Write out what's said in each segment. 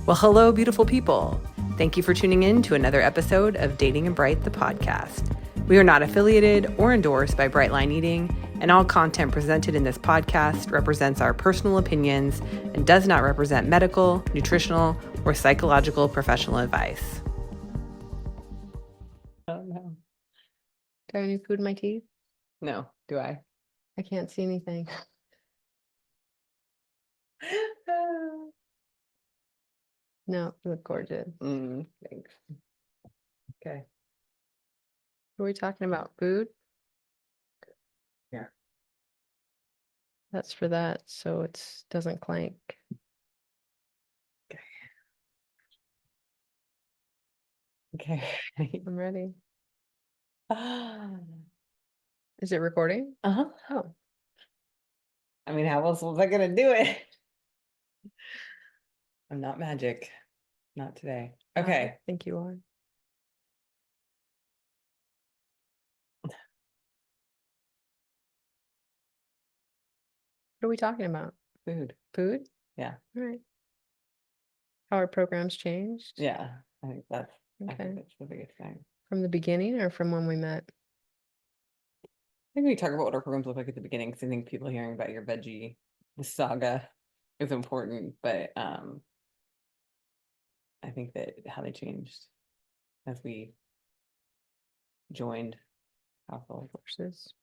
Well, hello, beautiful people. Thank you for tuning in to another episode of Dating and Bright, the podcast. We are not affiliated or endorsed by Brightline Eating, and all content presented in this podcast represents our personal opinions and does not represent medical, nutritional, or psychological professional advice. Oh, no. Do I have any food in my teeth? No, do I? I can't see anything. No, you look gorgeous. Thanks. Okay. What are we talking about? Food? Yeah. That's for that, so it doesn't clank. Okay. I'm ready. Uh-huh. Is it recording? Oh, I mean, how else was I gonna do it? I'm not magic. Not today. Okay. I think you are. What are we talking about? Food. Food? Yeah. All right. How our programs changed? Yeah. I think that's Okay. the biggest thing. From the beginning or from when we met? I think we talk about what our programs look like at the beginning, because I think people hearing about your veggie saga is important, but I think that how they changed as we joined household Horses.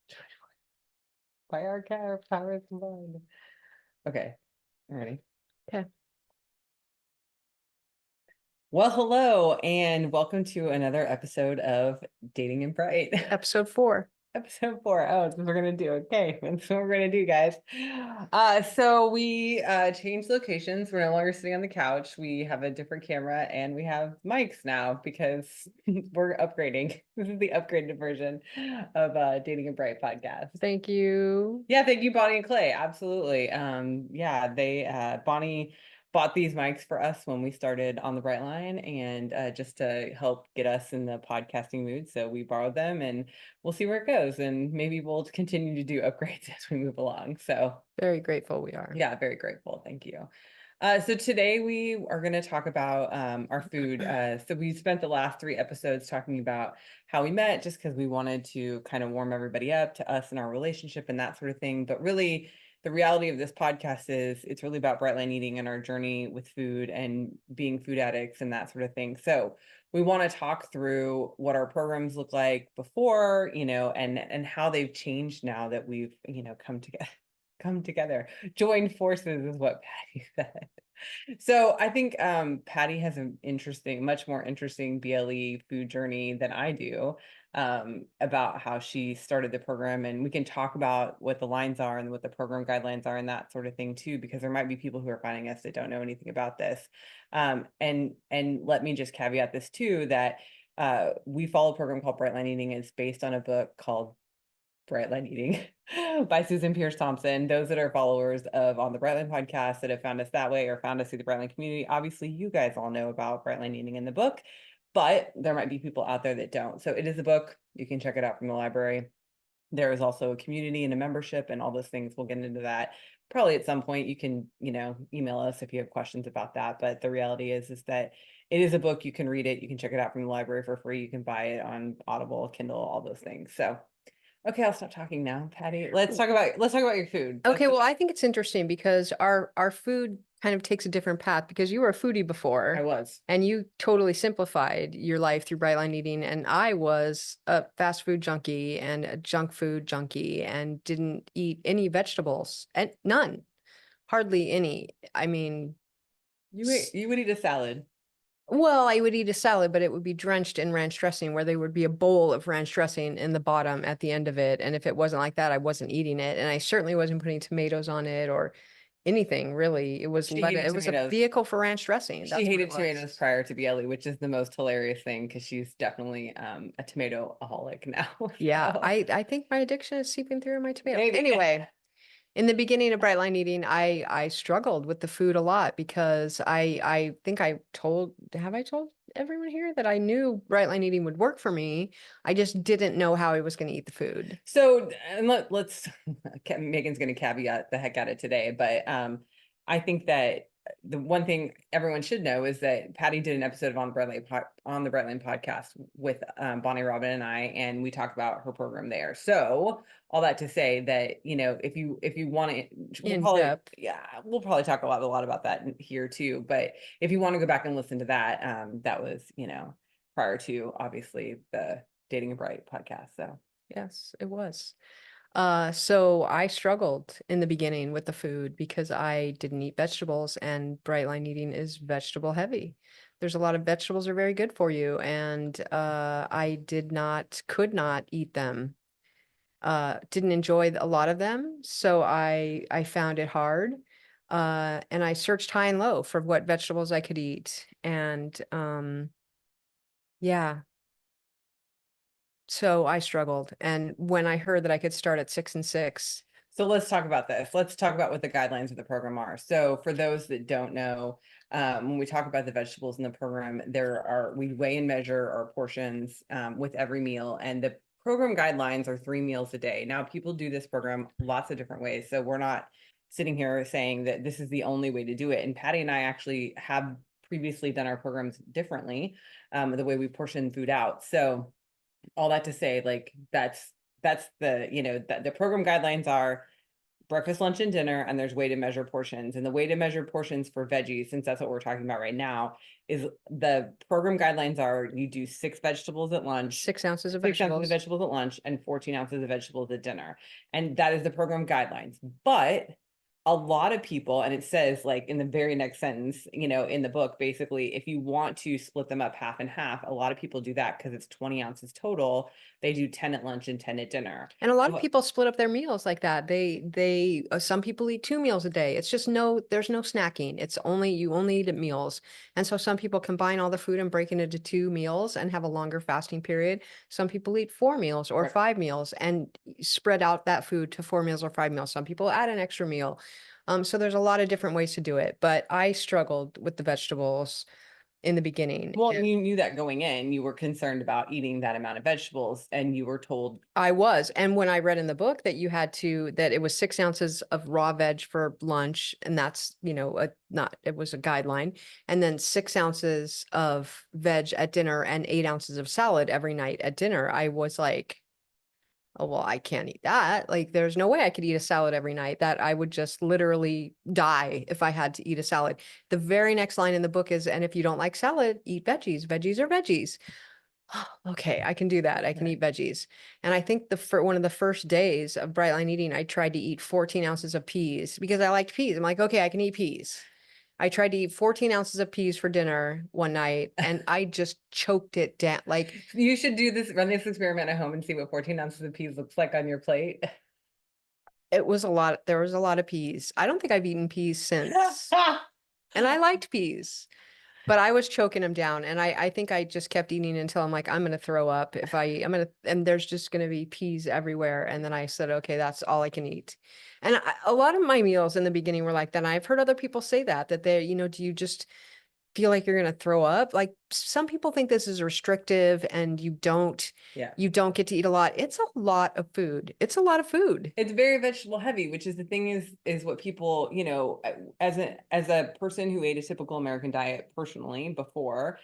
by our care powers combined. Okay, ready? Okay. Well, hello, and welcome to another episode of Dating and Bright. Episode 4. Episode 4. Oh, that's what we're gonna do. Okay, that's what we're gonna do, guys. So we changed locations. We're no longer sitting on the couch. We have a different camera and we have mics now because we're upgrading. This is the upgraded version of Dating and Bright podcast. Thank you. Yeah, thank you, Bonnie and Clay. Absolutely. Yeah, they Bonnie bought these mics for us when we started on the Brightline, and just to help get us in the podcasting mood. So we borrowed them, and we'll see where it goes. And maybe we'll continue to do upgrades as we move along. So Very grateful we are. yeah, very grateful. Thank you. So today we are going to talk about our food. So we spent the last 3 episodes talking about how we met, just because we wanted to kind of warm everybody up to us and our relationship and that sort of thing. But really, the reality of this podcast is it's really about Brightline Eating and our journey with food and being food addicts and that sort of thing. So we want to talk through what our programs look like before, and how they've changed now that we've, come together, join forces is what Patty said. So I think Patty has an much more interesting BLE food journey than I do, about how she started the program, and we can talk about what the lines are and what the program guidelines are and that sort of thing too, because there might be people who are finding us that don't know anything about this. And let me just caveat this too, that we follow a program called Brightline Eating. It's based on a book called Brightline Eating by Susan Pierce Thompson. Those that are followers of On the Brightline podcast that have found us that way or found us through the Brightline community, obviously you guys all know about Brightline Eating in the book, but there might be people out there that don't. So it is a book. You can check it out from the library. There is also a community and a membership and all those things. We'll get into that probably at some point. You can, email us if you have questions about that. But the reality is that it is a book. You can read it. You can check it out from the library for free. You can buy it on Audible, Kindle, all those things. So okay, I'll stop talking now, Patty. Let's talk about your food. Okay, well, I think it's interesting because our food kind of takes a different path, because you were a foodie before. I was. And you totally simplified your life through Brightline Eating, and I was a fast food junkie and a junk food junkie and didn't eat any vegetables, and none, hardly any. I mean, You would eat a salad. well, I would eat a salad, but it would be drenched in ranch dressing, where there would be a bowl of ranch dressing in the bottom at the end of it. And if it wasn't like that, I wasn't eating it. And I certainly wasn't putting tomatoes on it or anything, really. It was She hated it was a tomatoes. vehicle for ranch dressing. That's She what hated it was. tomatoes prior to BLE, which is the most hilarious thing because she's definitely a tomato-aholic now. Yeah, So, I think my addiction is seeping through in my tomatoes. maybe. Anyway, in the beginning of Brightline Eating, I struggled with the food a lot, because I think have I told everyone here that I knew Brightline Eating would work for me. I just didn't know how I was going to eat the food. So, and let's Megan's going to caveat the heck out of today, but I think that the one thing everyone should know is that Patty did an episode of on the Brightline podcast with Bonnie Robin and I, and we talked about her program there. So all that to say that, if you want to, In depth. we'll probably talk a lot about that here too. But if you want to go back and listen to that, that was, prior to obviously the Dating a Bright podcast. So Yes, it was. So I struggled in the beginning with the food because I didn't eat vegetables, and Brightline eating is vegetable heavy. There's a lot of vegetables are very good for you, and I could not eat them. Didn't enjoy a lot of them, so I found it hard. And I searched high and low for what vegetables I could eat, and yeah, so I struggled. And when I heard that I could start at 6 and 6. So let's talk about this. Let's talk about what the guidelines of the program are. So for those that don't know, when we talk about the vegetables in the program, we weigh and measure our portions with every meal, and the program guidelines are 3 meals a day. Now, people do this program lots of different ways. So we're not sitting here saying that this is the only way to do it. And Patty and I actually have previously done our programs differently, the way we portion food out. So all that to say, like that's the program guidelines are breakfast, lunch, and dinner, and there's way to measure portions. And the way to measure portions for veggies, since that's what we're talking about right now, is the program guidelines are you do 6 vegetables at lunch, 6 ounces of 6 ounces vegetables. of vegetables at lunch, and 14 ounces of vegetables at dinner. And that is the program guidelines. But a lot of people, and it says like in the very next sentence, in the book, basically, if you want to split them up half and half, a lot of people do that because it's 20 ounces total. They do 10 at lunch and 10 at dinner. And a lot of people split up their meals like that. Some people eat 2 meals a day. It's just there's no snacking. You only eat at meals. And so some people combine all the food and break it into 2 meals and have a longer fasting period. Some people eat 4 meals or Right. 5 meals and spread out that food to 4 meals or 5 meals. Some people add an extra meal. So there's a lot of different ways to do it, but I struggled with the vegetables in the beginning. Well, you knew that going in, you were concerned about eating that amount of vegetables, and you were told. I was. And when I read in the book that that it was 6 ounces of raw veg for lunch, and that's, it was a guideline, and then 6 ounces of veg at dinner and 8 ounces of salad every night at dinner, I was like, oh, well, I can't eat that. Like, there's no way I could eat a salad every night. That I would just literally die if I had to eat a salad. The very next line in the book is, and if you don't like salad, eat veggies. Veggies are veggies. Okay, I can do that. I can eat veggies. And I think for one of the first days of Brightline eating, I tried to eat 14 ounces of peas because I liked peas. I'm like, okay, I can eat peas. I tried to eat 14 ounces of peas for dinner one night, and I just choked it down. Like, You should run this experiment at home and see what 14 ounces of peas looks like on your plate. it was a lot. There was a lot of peas. I don't think I've eaten peas since. And I liked peas, but I was choking them down. And I think I just kept eating until I'm like, I'm going to throw up and there's just going to be peas everywhere. And then I said, okay, that's all I can eat. And a lot of my meals in the beginning were like that. And I've heard other people say that do you just feel like you're going to throw up? Like, some people think this is restrictive and Yeah. you don't get to eat a lot. It's a lot of food. It's a lot of food. It's very vegetable heavy, which is the thing is what people, as a person who ate a typical American diet personally before,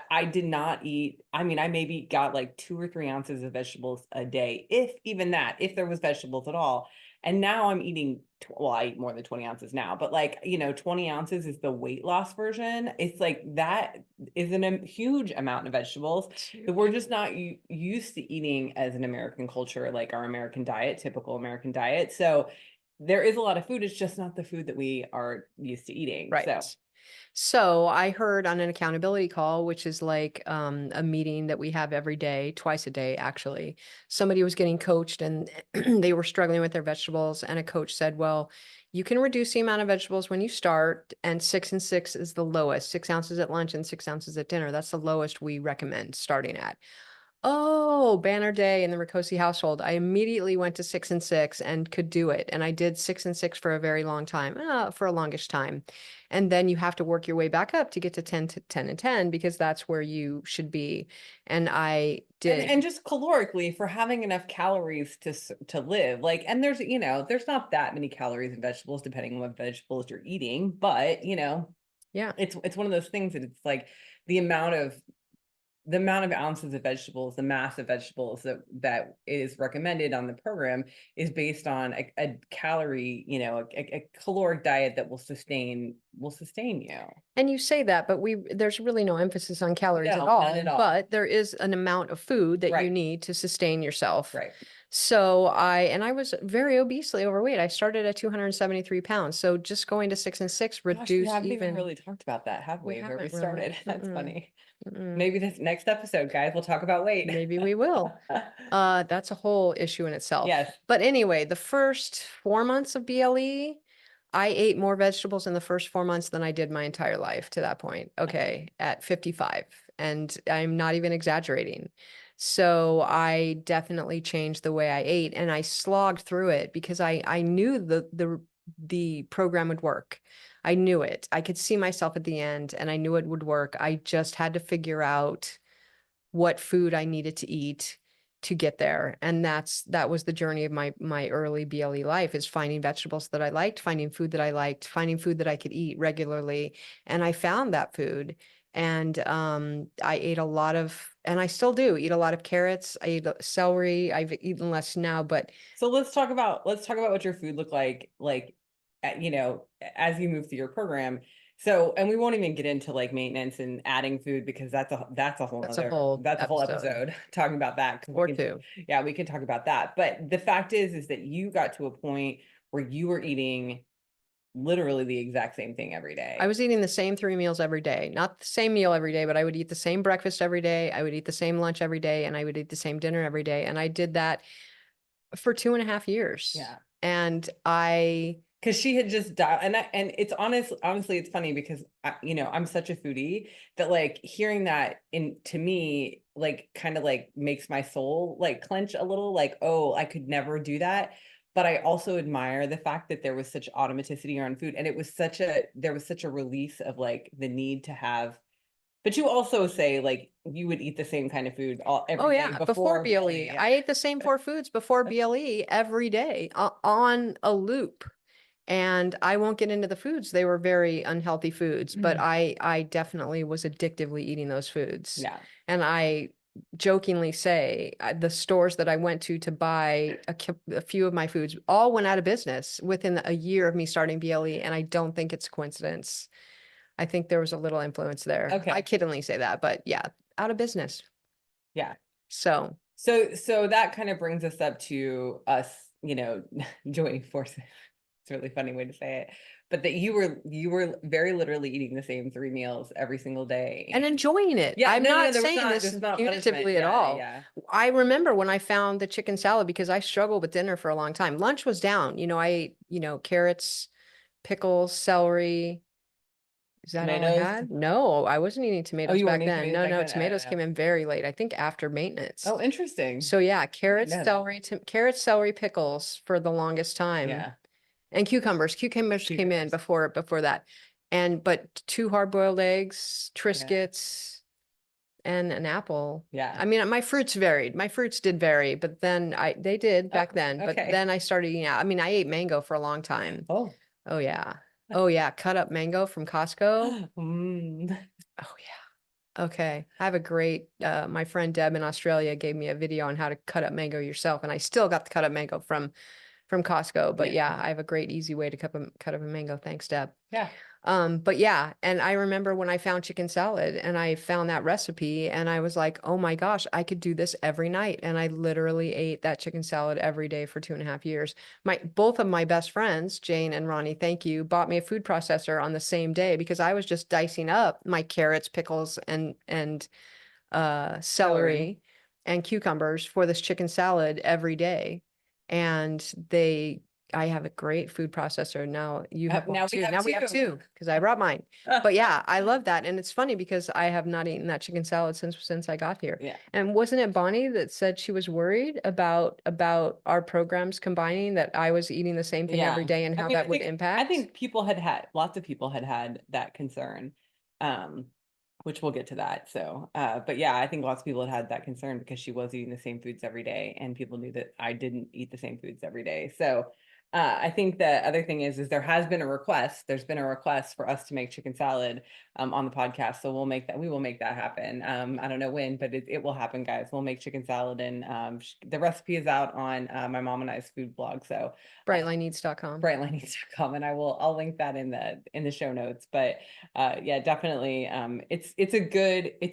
I did not eat. I mean, I maybe got like 2 or 3 ounces of vegetables a day, if even that, if there was vegetables at all. And now I'm eating, well, I eat more than 20 ounces now, but 20 ounces is the weight loss version. It's like that is a huge amount of vegetables that we're just not used to eating as an American culture, like our American diet, typical American diet. So there is a lot of food. It's just not the food that we are used to eating. Right. So I heard on an accountability call, which is like a meeting that we have every day, twice a day, actually. Somebody was getting coached and they were struggling with their vegetables. And a coach said, well, you can reduce the amount of vegetables when you start, and 6 and 6 is the lowest. 6 ounces at lunch and 6 ounces at dinner. That's the lowest we recommend starting at. Oh, banner day in the Ricosi household. I immediately went to 6 and 6 and could do it. And I did 6 and 6 for a very long time, for a longish time. And then you have to work your way back up to get to 10 and 10 because that's where you should be. And I And did. just calorically for having enough calories to live. Like, and there's, there's not that many calories in vegetables depending on what vegetables you're eating, but Yeah. it's one of those things that it's like the amount of ounces of vegetables, the mass of vegetables that is recommended on the program is based on a calorie, a caloric diet that will sustain you. And you say that, but there's really no emphasis on calories at No, none all, at all. but there is an amount of food that you Right. need to sustain yourself. Right. So I was very obesely overweight. I started at 273 pounds. So just going to 6 and 6 Gosh, we reduced haven't even even. really talked about that, have We we? Where we haven't really. started. That's funny. Mm-mm. Maybe this next episode, guys, we'll talk about weight. Maybe we will. That's a whole issue in itself. Yes. But anyway, the first 4 months of BLE, I ate more vegetables in the first 4 months than I did my entire life to that point. Okay, at 55. And I'm not even exaggerating. So I definitely changed the way I ate and I slogged through it because I knew the program would work. I knew it. I could see myself at the end and I knew it would work. I just had to figure out what food I needed to eat to get there. And that was the journey of my early BLE life, is finding vegetables that I liked, finding food that I liked, finding food that I could eat regularly. And I found that food. And I ate a lot of, and I still do eat a lot of carrots. I eat celery. I've eaten less now, but So let's talk about what your food looked like, as you move through your program. So, and we won't even get into like maintenance and adding food because that's a whole that's a other whole episode talking about that. 'Cause or we can, two. yeah, we can talk about that. But the fact is that you got to a point where you were eating literally the exact same thing every day. I was eating the same 3 meals every day, not the same meal every day, but I would eat the same breakfast every day. I would eat the same lunch every day, and I would eat the same dinner every day. And I did that for 2.5 years. Yeah. And because she had just died, and it's honestly it's funny because I'm such a foodie that like hearing that to me like kind of like makes my soul like clench a little, like, oh, I could never do that. But I also admire the fact that there was such automaticity around food, and there was such a release of like the need to have. But you also say like you would eat the same kind of food every oh day yeah, before BLE, BLE. I ate the same 4 foods before BLE every day on a loop. And I won't get into the foods. They were very unhealthy foods, but I definitely was addictively eating those foods. Yeah. And I jokingly say the stores that I went to buy a few of my foods all went out of business within a year of me starting BLE. And I don't think it's a coincidence. I think there was a little influence there. Okay. I kiddingly say that, but yeah, out of business. Yeah. So that kind of brings us up to us, joining forces. It's a really funny way to say it, but that you were very literally eating the same 3 meals every single day and enjoying it. Yeah, I'm no, not there was saying this there's not punitively at punishment. all. Yeah. I remember when I found the chicken salad because I struggled with dinner for a long time. Lunch was down. I ate, carrots, pickles, celery. Is that all I Tomatoes. had? No, I wasn't eating Oh, tomatoes you back weren't eating then. tomatoes No, back then? tomatoes came in very late. I think after maintenance. Oh, interesting. So yeah, carrots, know that. celery, carrots, celery, pickles for the longest time. Yeah. And cucumbers. Cucumbers came in before that. But 2 hard-boiled eggs, Triscuits, and an apple. Yeah. I mean, my fruits varied. My fruits did vary, but then they did back then. But okay. then I started eating out. I mean, I ate mango for a long time. Oh. Oh yeah. Oh yeah. Cut up mango from Costco. Mm. Oh yeah. Okay. I have a great, my friend Deb in Australia gave me a video on how to cut up mango yourself. And I still got the cut up mango from Costco. But yeah, I have a great easy way to cut up a mango. Thanks, Deb. Yeah. But yeah, and I remember when I found chicken salad and I found that recipe and I was like, oh my gosh, I could do this every night. And I literally ate that chicken salad every day for 2.5 years. Both of my best friends, Jane and Ronnie, thank you, bought me a food processor on the same day because I was just dicing up my carrots, pickles, and celery and cucumbers for this chicken salad every day. And they I have a great food processor. Now you have one Now we too. have Now we have two. two because I brought mine. But yeah, I love that. And it's funny because I have not eaten that chicken salad since I got here. Yeah. And wasn't it Bonnie that said she was worried about our programs combining, that I was eating the same thing every Yeah. day and I how mean, that would I impact? think lots of people had that concern. Um, which we'll get to that. So, but yeah, I think lots of people had that concern because she was eating the same foods every day, and people knew that I didn't eat the same foods every day. So, I think the other thing is there has been a request. There's been a request for us to make chicken salad on the podcast. So we will make that happen. I don't know when, but it will happen, guys. We'll make chicken salad, and the recipe is out on my mom and I's food blog. So Brightlineeats.com. brightlineeats.com, and I'll link that in the show notes. But yeah, definitely it's a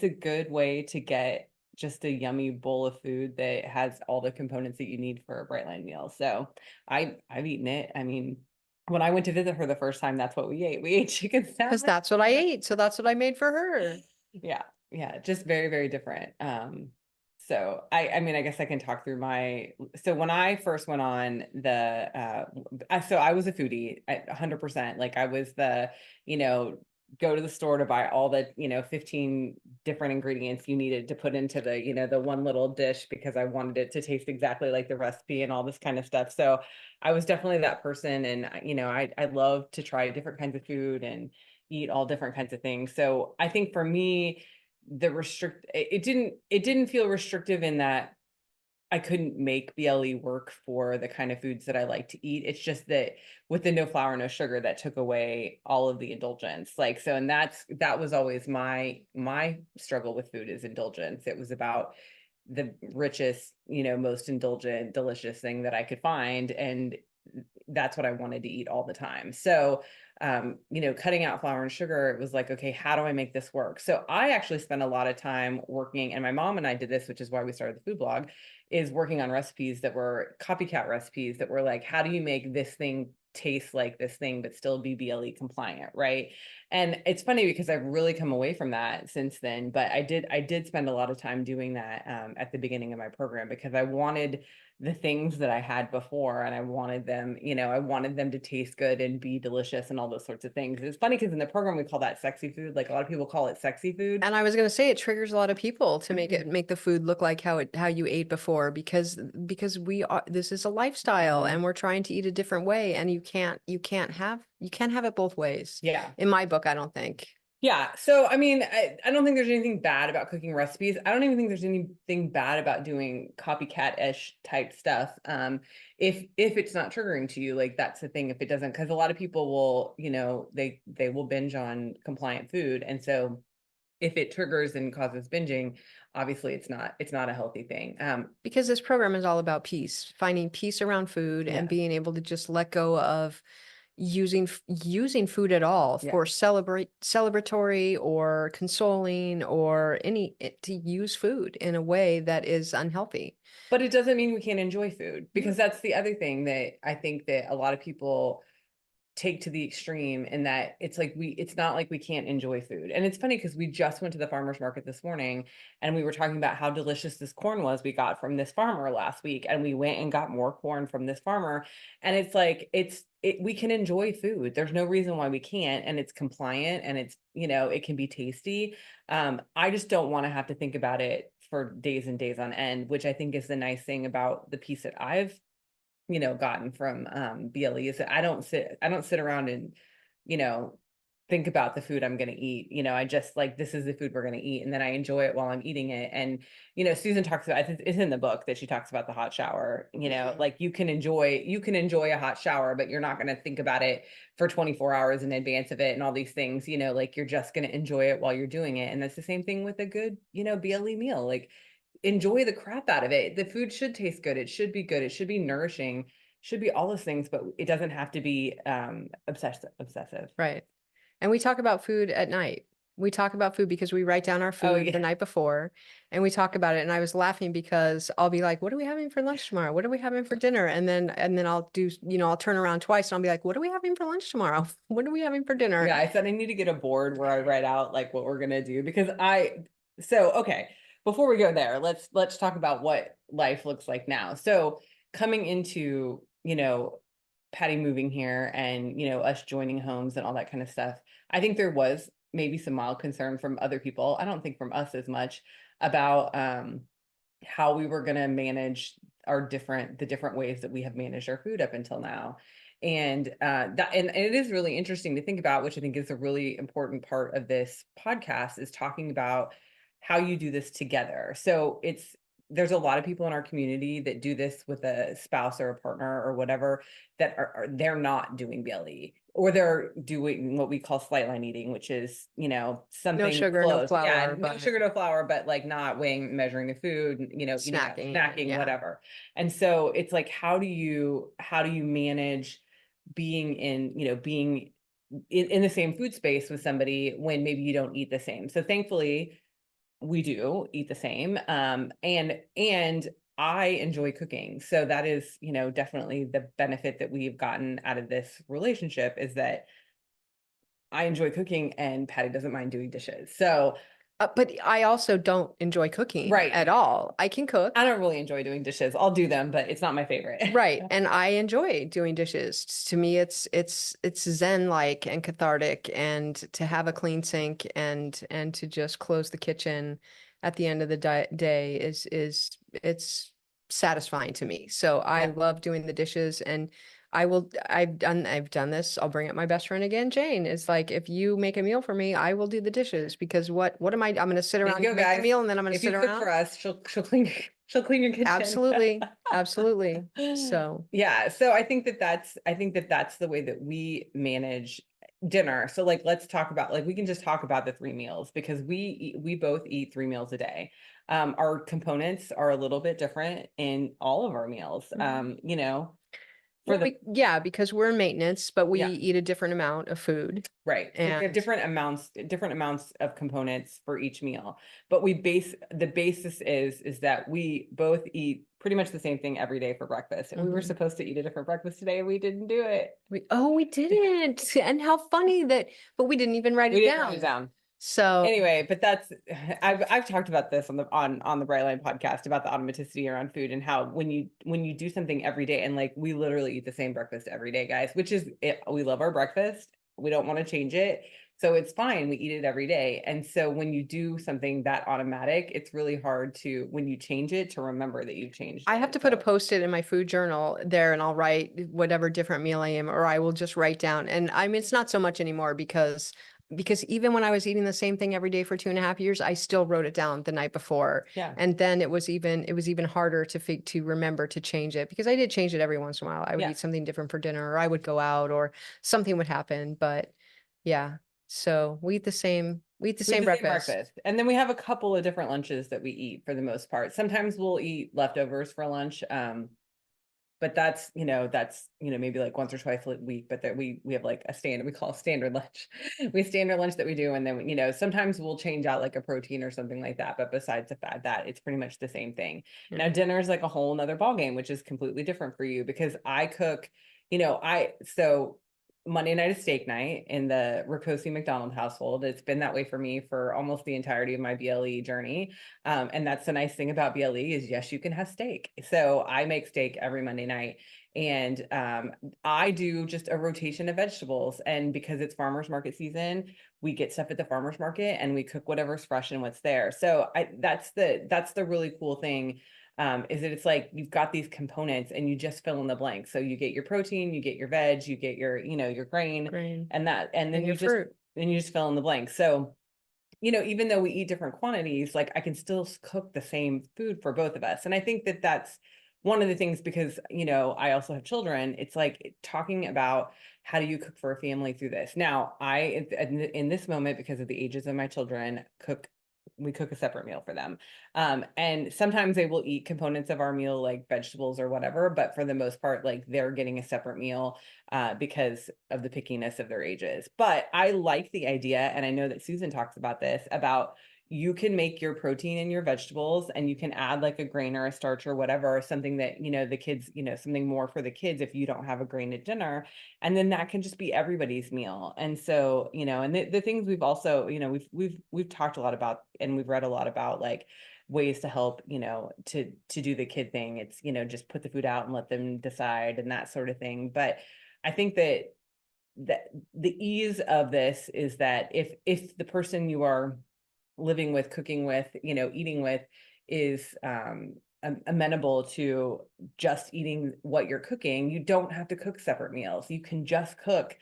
good way to get just a yummy bowl of food that has all the components that you need for a Brightline meal. So I've eaten it. I mean, when I went to visit her the first time, that's what we ate. We ate chicken Because salad. that's what I ate. So that's what I made for her. Yeah, yeah, just very, very different. So I mean, I guess I can talk through so when I first went on so I was a foodie at 100%. Like I was you know, go to the store to buy all the, 15 different ingredients you needed to put into the one little dish because I wanted it to taste exactly like the recipe and all this kind of stuff. So I was definitely that person. And, I love to try different kinds of food and eat all different kinds of things. So I think for me, it didn't feel restrictive in that I couldn't make BLE work for the kind of foods that I like to eat. It's just that with the no flour, no sugar, that took away all of the indulgence. Like, so, and that was always my struggle with food, is indulgence. It was about the richest, most indulgent, delicious thing that I could find. And that's what I wanted to eat all the time. So, cutting out flour and sugar, it was like, okay, how do I make this work? So I actually spent a lot of time working, and my mom and I did this, which is why we started the food blog, is working on recipes that were copycat recipes that were like, how do you make this thing taste like this thing, but still be BLE compliant, right? And it's funny because I've really come away from that since then, but I did spend a lot of time doing that at the beginning of my program because I wanted the things that I had before, and I wanted them, I wanted them to taste good and be delicious and all those sorts of things. It's funny because in the program we call that sexy food. Like a lot of people call it sexy food. And I was gonna say it triggers a lot of people to Mm-hmm. make the food look like how you ate before, because this is a lifestyle Mm-hmm. and we're trying to eat a different way, and you can't have it both ways. Yeah. In my book, I don't think. Yeah. So, I mean, I don't think there's anything bad about cooking recipes. I don't even think there's anything bad about doing copycat-ish type stuff. If it's not triggering to you, like that's the thing. If it doesn't, because a lot of people will, they will binge on compliant food. And so if it triggers and causes binging, obviously it's not a healthy thing. Because this program is all about peace, finding peace around food Yeah. and being able to just let go of using food at all Yeah. for celebratory or consoling or to use food in a way that is unhealthy. But it doesn't mean we can't enjoy food, because that's the other thing that I think that a lot of people take to the extreme, in that it's not like we can't enjoy food. And it's funny because we just went to the farmer's market this morning and we were talking about how delicious this corn was we got from this farmer last week, and we went and got more corn from this farmer, and it's like we can enjoy food. There's no reason why we can't, and it's compliant, and it's, it can be tasty. I just don't want to have to think about it for days and days on end, which I think is the nice thing about the piece that I've gotten from BLE, is that I don't sit around and, you know, think about the food I'm going to eat. I just like, this is the food we're going to eat, and then I enjoy it while I'm eating it. And, Susan talks about, it's in the book that she talks about the hot shower, like you can enjoy a hot shower, but you're not going to think about it for 24 hours in advance of it and all these things, like you're just going to enjoy it while you're doing it. And that's the same thing with a good, BLE meal. Like, enjoy the crap out of it. The food should taste good. It should be good. It should be nourishing, should be all those things, but it doesn't have to be obsessive. Right. And we talk about food at night. We talk about food because we write down our Oh food the yeah. night before and we talk about it. And I was laughing because I'll be like, what are we having for lunch tomorrow? What are we having for dinner? And then I'll do, I'll turn around twice and I'll be like, what are we having for lunch tomorrow? What are we having for dinner? Yeah, I said I need to get a board where I write out like what we're gonna do, because okay, before we go there, let's talk about what life looks like now. So coming into, Patty moving here and, you know, us joining homes and all that kind of stuff, I think there was maybe some mild concern from other people. I don't think from us as much about how we were going to manage the different ways that we have managed our food up until now. And and it is really interesting to think about, which I think is a really important part of this podcast, is talking about how you do this together. So there's a lot of people in our community that do this with a spouse or a partner or whatever, that they're not doing BLE, or they're doing what we call slight line eating, which is, you know, No something sugar, no close. Yeah, flour, no but sugar, no flour, but like not weighing, measuring the food, you know, eating out, snacking. snacking, Yeah. whatever. And so it's like, how do you manage being in, you know, being in the same food space with somebody when maybe you don't eat the same? So thankfully, we do eat the same. And I enjoy cooking. So that is, you know, definitely the benefit that we've gotten out of this relationship, is that I enjoy cooking and Patty doesn't mind doing dishes. So, But I also don't enjoy cooking right. at all. I can cook. I don't really enjoy doing dishes. I'll do them, but it's not my favorite. Right. And I enjoy doing dishes. To me, it's zen-like and cathartic, and to have a clean sink and to just close the kitchen at the end of the day is it's satisfying to me. So I Yeah. love doing the dishes, and I've done this. I'll bring up my best friend again, Jane. It's like, if you make a meal for me, I will do the dishes, because what am I'm gonna sit There you around, go, you make the guys. meal, and then I'm gonna If you sit cook for around. us, she'll clean your kitchen. Absolutely. Absolutely. So Yeah, so I think that that's the way that we manage dinner. So like, let's talk about, like, we can just talk about the three meals, because we both eat 3 meals a day. Our components are a little bit different in all of our meals. You know, for Well, the yeah, because we're in maintenance, but we yeah. eat a different amount of food. Right. So we have And different amounts of components for each meal. But the basis is that we both eat pretty much the same thing every day for breakfast. And we were Mhm. supposed to eat a different breakfast today, and we didn't do it. We didn't. And how funny that, but we didn't even write We it didn't write it down. down. So Anyway, but that's I've talked about this on the Brightline podcast, about the automaticity around food, and how when you do something every day, and like, we literally eat the same breakfast every day, guys, which is it. We love our breakfast. We don't want to change it. So it's fine. We eat it every day. And so when you do something that automatic, it's really hard to, when you change it, to remember that you've changed I have it. to put a So post-it in my food journal there, and I'll write whatever different meal I am, or I will just write down. And I mean, it's not so much anymore, because even when I was eating the same thing every day for 2.5 years, I still wrote it down the night before. yeah. And then it was even harder to remember to change it, because I did change it every once in a while. I would Yeah. eat something different for dinner, or I would go out, or something would happen. But yeah, so we eat the We same have the same breakfast. breakfast. And then we have a couple of different lunches that we eat for the most part. Sometimes we'll eat leftovers for lunch. But that's maybe like once or twice a week, but that we have like we call a standard lunch. We have standard lunch that we do. And then, sometimes we'll change out like a protein or something like that. But besides the fact that, it's pretty much the same thing. Yeah. Now, dinner is like a whole nother ballgame, which is completely different for you, because I cook, so Monday night is steak night in the Ricosi McDonald household. It's been that way for me for almost the entirety of my BLE journey. And that's the nice thing about BLE, is yes, you can have steak. So I make steak every Monday night. And I do just a rotation of vegetables. And because it's farmers market season, we get stuff at the farmers market and we cook whatever's fresh and what's there. So that's the really cool thing, is that it's like, you've got these components and you just fill in the blanks. So you get your protein, you get your veg, you get your grain, Grain. and then And your fruit. you just fill in the blanks. So, even though we eat different quantities, like, I can still cook the same food for both of us. And I think that that's one of the things, because, I also have children. It's like, talking about how do you cook for a family through this. Now, in this moment, because of the ages of my children, we cook a separate meal for them. And sometimes they will eat components of our meal, like vegetables or whatever, but for the most part, like, they're getting a separate meal, because of the pickiness of their ages. But I like the idea, and I know that Susan talks about this, about you can make your protein and your vegetables, and you can add like a grain or a starch or whatever, something that, the kids, something more for the kids if you don't have a grain at dinner. And then that can just be everybody's meal. And so, and the things we've also, we've talked a lot about, and we've read a lot about, like, ways to help, to do the kid thing. It's, just put the food out and let them decide and that sort of thing. But I think that the ease of this is that if the person you are living with, cooking with, eating with is amenable to just eating what you're cooking, you don't have to cook separate meals. You can just cook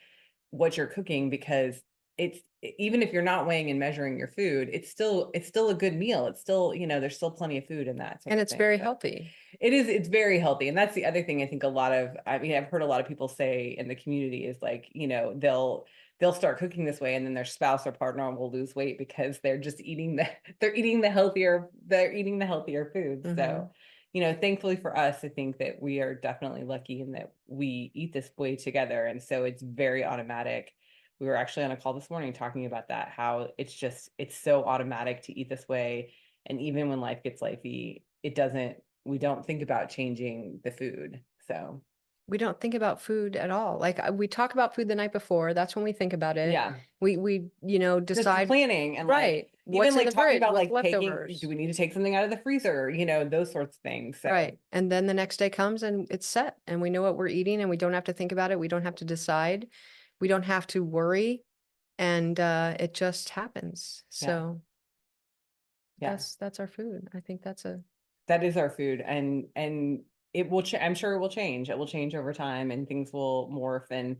what you're cooking, because it's, even if you're not weighing and measuring your food, it's still a good meal. It's still, there's still plenty of food in that. And it's very healthy. It's very healthy. And that's the other thing I think I've heard a lot of people say in the community is like, they'll start cooking this way, and then their spouse or partner will lose weight because they're just eating the healthier foods. So, thankfully for us, I think that we are definitely lucky in that we eat this way together. And so it's very automatic. We were actually on a call this morning talking about that, how it's so automatic to eat this way. And even when life gets lifey, we don't think about changing the food. So we don't think about food at all. Like we talk about food the night before. That's when we think about it. yeah, We just decide planning and right. Even like talking about like leftovers. do we need to take something out of the freezer? Those sorts of things. So. Right. And then the next day comes and it's set and we know what we're eating and we don't have to think about it. We don't have to decide. We don't have to worry. And it just happens. So that's our food. I think that is our food. And it will, I'm sure it will change. It will change over time and things will morph. And,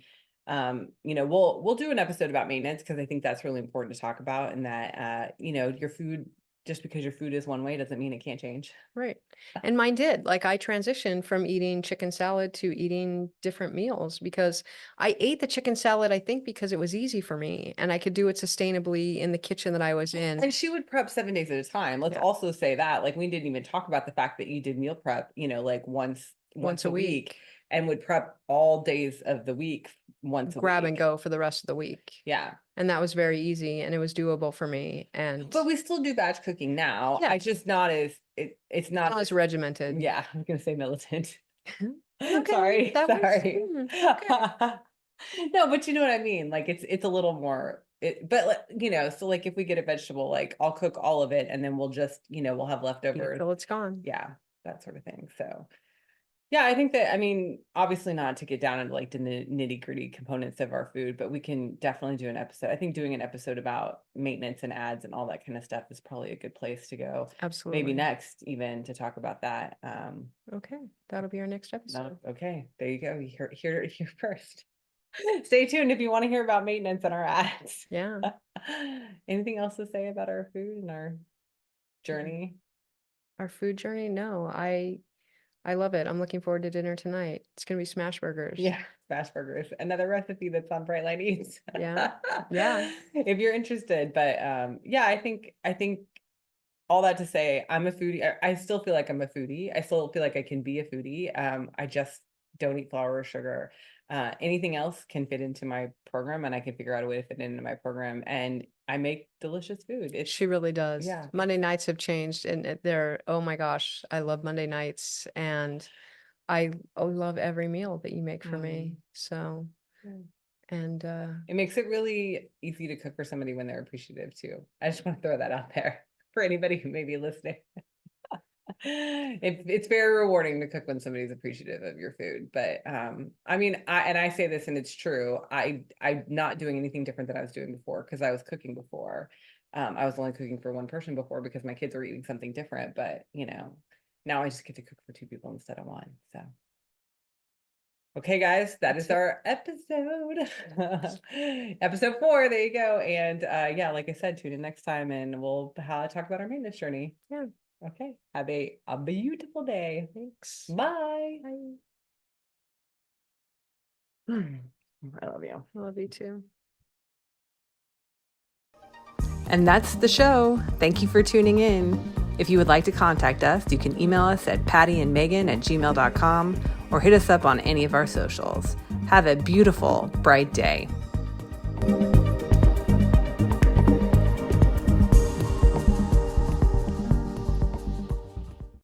we'll do an episode about maintenance, because I think that's really important to talk about, and that, your food, just because your food is one way doesn't mean it can't change. right. And mine did. Like I transitioned from eating chicken salad to eating different meals, because I ate the chicken salad, I think, because it was easy for me and I could do it sustainably in the kitchen that I was in. And she would prep 7 days at a time. Let's also say that, like, we didn't even talk about the fact that you did meal prep, like once a week, and would prep all days of the week once a week. Grab and go for the rest of the week. Yeah. And that was very easy and it was doable for me. But we still do batch cooking now. Yeah. It's just not as it's not as regimented. Yeah, I was gonna say militant. Okay, Sorry. okay. No, but you know what I mean? Like it's a little more but so like if we get a vegetable, like I'll cook all of it and then we'll just, we'll have leftovers. Until it's gone. Yeah, that sort of thing. So yeah, I think that, obviously not to get down into like the nitty gritty components of our food, but we can definitely do an episode. I think doing an episode about maintenance and ads and all that kind of stuff is probably a good place to go. Absolutely. Maybe next even to talk about that. Okay. That'll be our next episode. Okay. There you go. You hear it here first. Stay tuned if you want to hear about maintenance and our ads. Yeah. Anything else to say about our food and our journey? Our food journey? No, I love it. I'm looking forward to dinner tonight. It's going to be smash burgers. Yeah, smash burgers. Another recipe that's on Bright Light Eats. Yeah. Yeah. If you're interested. But yeah, I think all that to say, I'm a foodie. I still feel like I'm a foodie. I still feel like I can be a foodie. I just don't eat flour or sugar. Anything else can fit into my program, and I can figure out a way to fit into my program. And I make delicious food. She really does. Yeah. Monday nights have changed, and oh my gosh, I love Monday nights, and I love every meal that you make for me. So, and it makes it really easy to cook for somebody when they're appreciative too. I just want to throw that out there for anybody who may be listening. It's very rewarding to cook when somebody's appreciative of your food. But I say this and it's true. I'm not doing anything different than I was doing before, because I was cooking before. I was only cooking for one person before because my kids were eating something different. But now I just get to cook for 2 people instead of 1. So okay, guys, that's is our episode. Episode 4, there you go. And yeah, like I said, tune in next time and we'll talk about our maintenance journey. Yeah. Okay. Have a beautiful day. Thanks. Bye. Bye. I love you. I love you too. And that's the show. Thank you for tuning in. If you would like to contact us, you can email us at pattyandmegan@gmail.com or hit us up on any of our socials. Have a beautiful, bright day.